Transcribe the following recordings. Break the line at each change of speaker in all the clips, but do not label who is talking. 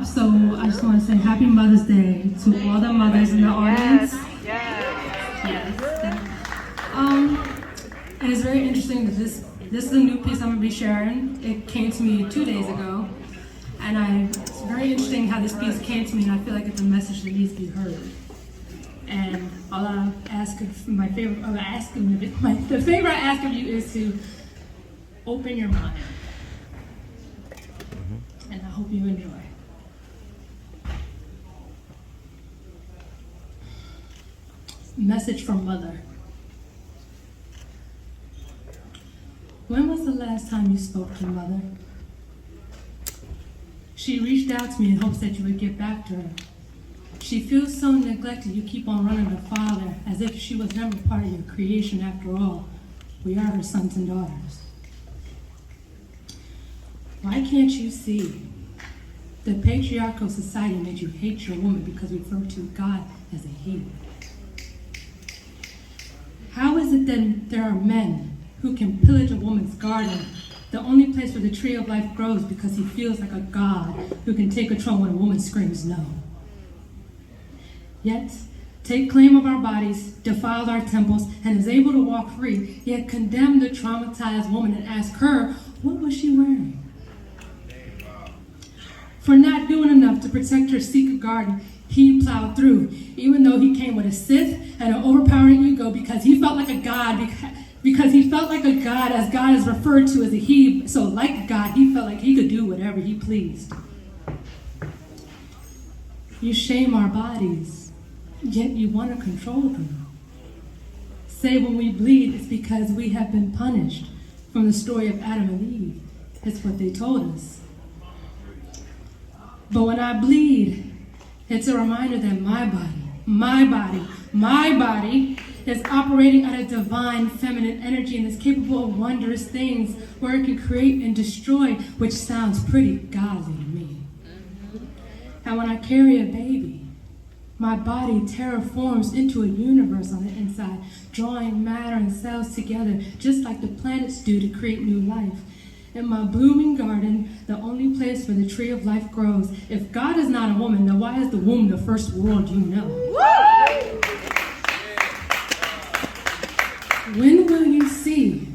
So I just want to say Happy Mother's Day to all the mothers in the audience. Yes. And it's very interesting that this is a new piece I'm going to be sharing. It came to me 2 days ago. And it's very interesting how this piece came to me, and I feel like it's a message that needs to be heard. And all I ask of the favor I ask of you is to open your mind. And I hope you enjoy. Message from Mother. When was the last time you spoke to Mother? She reached out to me in hopes that you would get back to her. She feels so neglected you keep on running to Father as if she was never part of your creation after all. We are her sons and daughters. Why can't you see? The patriarchal society made you hate your woman because we refer to God as a he. How is it that there are men who can pillage a woman's garden, the only place where the tree of life grows, because he feels like a god who can take control when a woman screams no? Yet, take claim of our bodies, defiled our temples, and is able to walk free, yet condemn the traumatized woman and ask her, what was she wearing? For not doing enough to protect her secret garden, he plowed through, even though he came with a Sith and an overpowering ego because he felt like a god, because he felt like a god as God is referred to as a he. So like God, he felt like he could do whatever he pleased. You shame our bodies, yet you want to control them. Say when we bleed, it's because we have been punished from the story of Adam and Eve. It's what they told us. But when I bleed, it's a reminder that my body is operating at a divine feminine energy and is capable of wondrous things where it can create and destroy, which sounds pretty godly to me. And when I carry a baby, my body terraforms into a universe on the inside, drawing matter and cells together, just like the planets do to create new life. In my blooming garden, the only place where the tree of life grows. If God is not a woman, then why is the womb the first world you know? When will you see?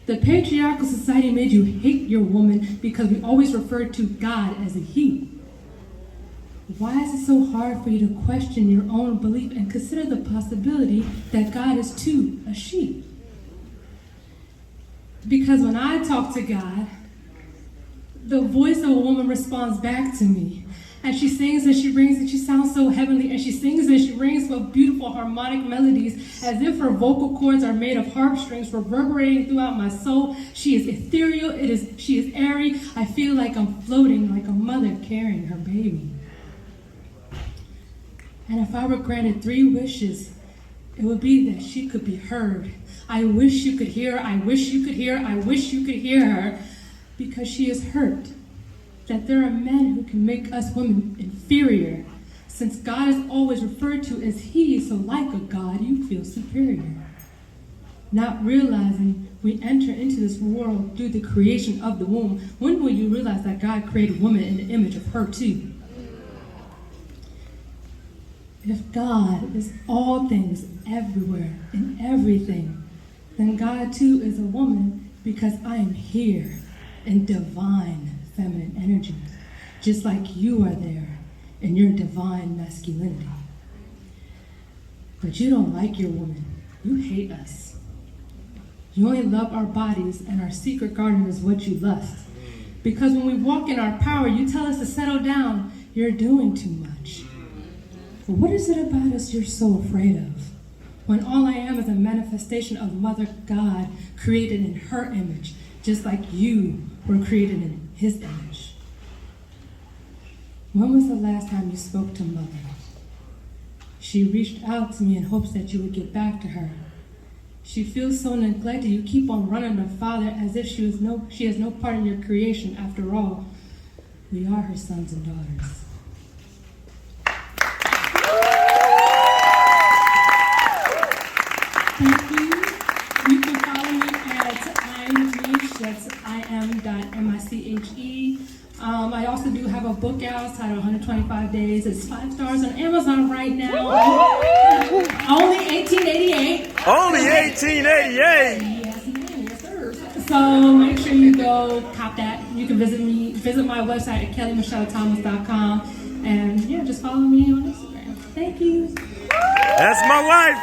The patriarchal society made you hate your woman because we always referred to God as a he. Why is it so hard for you to question your own belief and consider the possibility that God is too a she? Because when I talk to God, the voice of a woman responds back to me. And she sings and she rings and she sounds so heavenly. And she sings and she rings with beautiful harmonic melodies as if her vocal cords are made of harp strings reverberating throughout my soul. She is ethereal. She is airy. I feel like I'm floating like a mother carrying her baby. And if I were granted 3 wishes, it would be that she could be heard. I wish you could hear her. I wish you could hear her. I wish you could hear her. Because she is hurt. That there are men who can make us women inferior. Since God is always referred to as he, so like a god, you feel superior. Not realizing we enter into this world through the creation of the womb. When will you realize that God created woman in the image of her too? If God is all things, everywhere, in everything, then God too is a woman because I am here in divine feminine energy, just like you are there in your divine masculinity. But you don't like your woman. You hate us. You only love our bodies, and our secret garden is what you lust. Because when we walk in our power, you tell us to settle down. You're doing too much. But what is it about us you're so afraid of? When all I am is a manifestation of Mother God, created in her image, just like you were created in his image. When was the last time you spoke to Mother? She reached out to me in hopes that you would get back to her. She feels so neglected, you keep on running to Father as if she has no part in your creation. After all, we are her sons and daughters. Thank you. You can follow me at immiche, that's im.miche, I also do have a book out titled 125 Days. It's 5 stars on Amazon right now. Only $18.88.
Only $18.88.
Yes, ma'am. Yes, sir. So make sure you go cop that. You can visit my website at kellymichellethomas.com. And yeah, just follow me on Instagram. Thank you.
That's my wife.